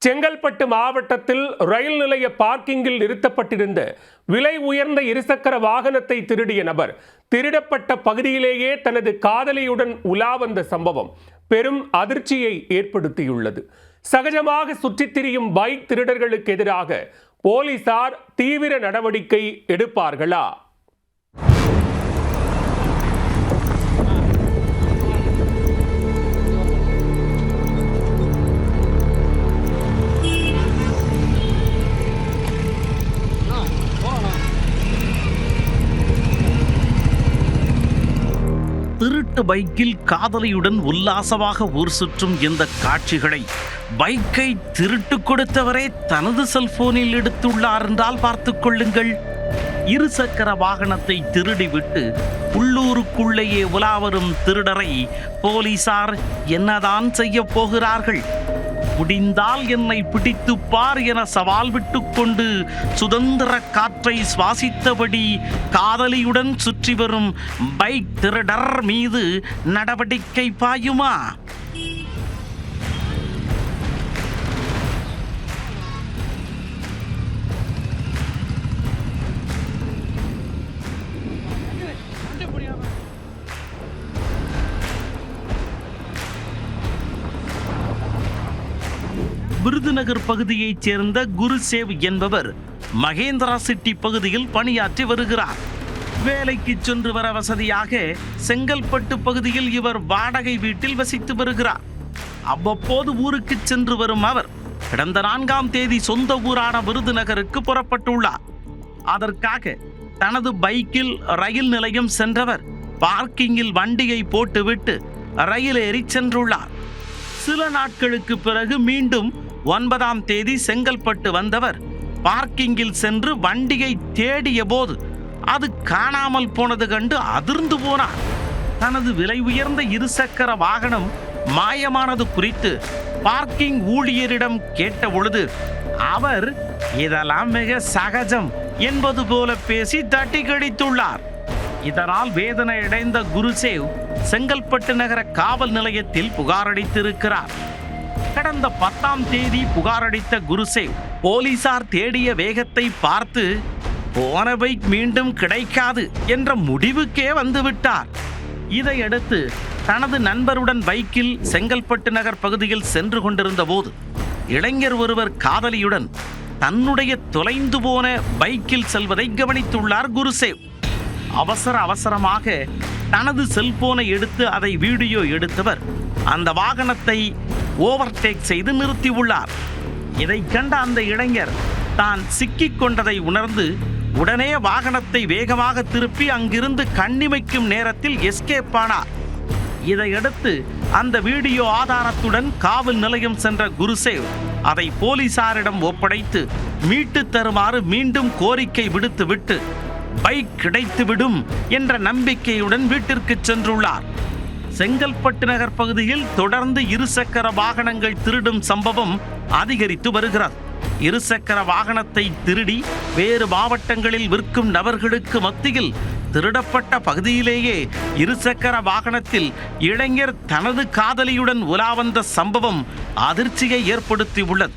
செங்கல்பட்டு மாவட்டத்தில் ரயில் நிலைய பார்க்கிங்கில் நிறுத்தப்பட்டிருந்த விலை உயர்ந்த இருசக்கர வாகனத்தை திருடிய நபர் திருடப்பட்ட பகுதியிலேயே தனது காதலியுடன் உலா வந்த சம்பவம் பெரும் அதிர்ச்சியை ஏற்படுத்தியுள்ளது. சகஜமாக சுற்றித் திரியும் பைக் திருடர்களுக்கு எதிராக போலீசார் தீவிர நடவடிக்கை எடுப்பார்களா? திருட்டு பைக்கில் காதலியுடன் உல்லாசமாக ஊர் சுற்றும் இந்த காட்சிகளை பைக்கை திருட்டு கொடுத்தவரே தனது செல்போனில் எடுத்துள்ளார் என்றால் பார்த்துக் கொள்ளுங்கள். இருசக்கர வாகனத்தை திருடிவிட்டு உள்ளூருக்குள்ளேயே உலாவரும் திருடரை போலீசார் என்னதான் செய்ய போகிறார்கள்? முடிந்தால் என்னை பிடித்து பார் என சவால் விட்டுக்கொண்டு சுதந்திர காற்றை சுவாசித்தபடி காதலியுடன் சுற்றி வரும் பைக் திருடர் மீது நடவடிக்கை பாயுமா? விருதுநகர் பகுதியைச் சேர்ந்த குருசேவ் என்பவர் மகேந்திரா சிட்டி பகுதியில் பணியாற்றி வருகிறார். வேலைக்கு சென்று வர வசதியாக செங்கல்பட்டு பகுதியில் இவர் வாடகை வீட்டில் வசித்து வருகிறார். அவ்வப்போது ஊருக்கு சென்று வரும் அவர் கடந்த 4ஆம் தேதி சொந்த ஊரான விருதுநகருக்கு புறப்பட்டுள்ளார். அதற்காக தனது பைக்கில் ரயில் நிலையம் சென்றவர் பார்க்கிங்கில் வண்டியை போட்டுவிட்டு ரயில் ஏறி சென்றுள்ளார். சில நாட்களுக்கு பிறகு மீண்டும் 9ஆம் தேதி செங்கல்பட்டு வந்தவர் பார்க்கிங்கில் சென்று வண்டியை தேடிய போது அது காணாமல் போனது கண்டு அதிர்ந்து போனார். தனது விலை உயர்ந்த இருசக்கர வாகனம் மாயமானது குறித்து பார்க்கிங் ஊழியரிடம் கேட்ட பொழுது அவர் இதெல்லாம் மிக சகஜம் என்பது போல பேசி தட்டி கழித்துள்ளார். இதனால் வேதனை அடைந்த குருசேவ் செங்கல்பட்டு நகர காவல் நிலையத்தில் புகாரளித்திருக்கிறார். கடந்த 10ஆம் தேதி புகாரளித்த குருசேவ் போலீசார் தேடிய வேகத்தை பார்த்து போன பைக் மீண்டும் கிடைக்காது என்ற முடிவுக்கே வந்துவிட்டார். இதையடுத்து தனது நண்பருடன் பைக்கில் செங்கல்பட்டு நகர் பகுதியில் சென்று கொண்டிருந்த போது இளைஞர் ஒருவர் காதலியுடன் தன்னுடைய தொலைந்து போன பைக்கில் செல்வதை கவனித்துள்ளார் குருசேவ். அவசரமாக தனது செல்போனை எடுத்து அதை வீடியோ எடுத்தவர் அந்த வாகனத்தை ஓவர்டேக் செய்து நிறுத்தியுள்ளார். இதை கண்ட அந்த இளைஞர் தான் சிக்கிக் கொண்டதை உணர்ந்து உடனே வாகனத்தை வேகமாக திருப்பி அங்கிருந்து கண்ணிமைக்கும் நேரத்தில் எஸ்கேப் ஆனார். இதையடுத்து அந்த வீடியோ ஆதாரத்துடன் காவல் நிலையம் சென்ற குருசேவ் அதை போலீசாரிடம் ஒப்படைத்து மீட்டு தருமாறு மீண்டும் கோரிக்கை விடுத்துவிட்டு பைக் கிடைத்துவிடும் என்ற நம்பிக்கையுடன் வீட்டிற்கு சென்றுள்ளார். செங்கல்பட்டு நகர் பகுதியில் தொடர்ந்து இருசக்கர வாகனங்கள் திருடும் சம்பவம் அதிகரித்து வருகிறது. இருசக்கர வாகனத்தை திருடி வேறு மாவட்டங்களில் விற்கும் நபர்களுக்கு மத்தியில் திருடப்பட்ட பகுதியிலேயே இருசக்கர வாகனத்தில் இளைஞர் தனது காதலியுடன் உலா வந்த சம்பவம் அதிர்ச்சியை ஏற்படுத்தியுள்ளது.